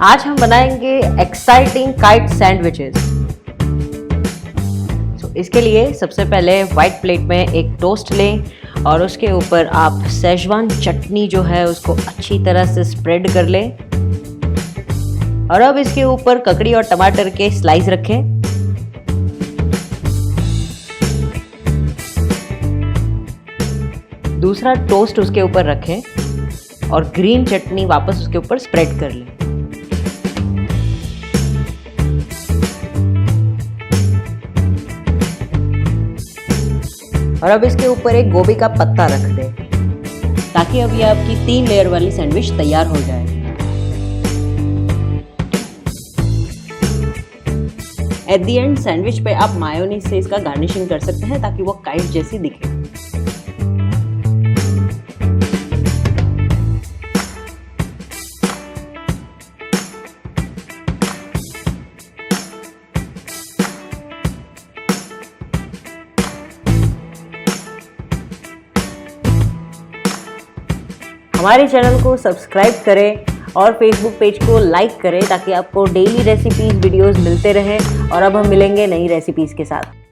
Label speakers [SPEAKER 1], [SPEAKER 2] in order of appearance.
[SPEAKER 1] आज हम बनाएंगे एक्साइटिंग काइट सैंडविचेस। इसके लिए सबसे पहले वाइट प्लेट में एक टोस्ट लें और उसके ऊपर आप शेजवान चटनी जो है उसको अच्छी तरह से स्प्रेड कर लें। और अब इसके ऊपर ककड़ी और टमाटर के स्लाइस रखें। दूसरा टोस्ट उसके ऊपर रखें और ग्रीन चटनी वापस उसके ऊपर स्प्रेड कर लें। और अब इसके ऊपर एक गोभी का पत्ता रख दें ताकि अब ये आपकी 3 लेयर वाली सैंडविच तैयार हो जाए। एट द एंड सैंडविच पे आप मायोनीज से इसका गार्निशिंग कर सकते हैं ताकि वो काइट जैसी दिखे। हमारे चैनल को सब्सक्राइब करें और फेसबुक पेज को लाइक करें ताकि आपको डेली रेसिपीज वीडियोस मिलते रहें। और अब हम मिलेंगे नई रेसिपीज के साथ।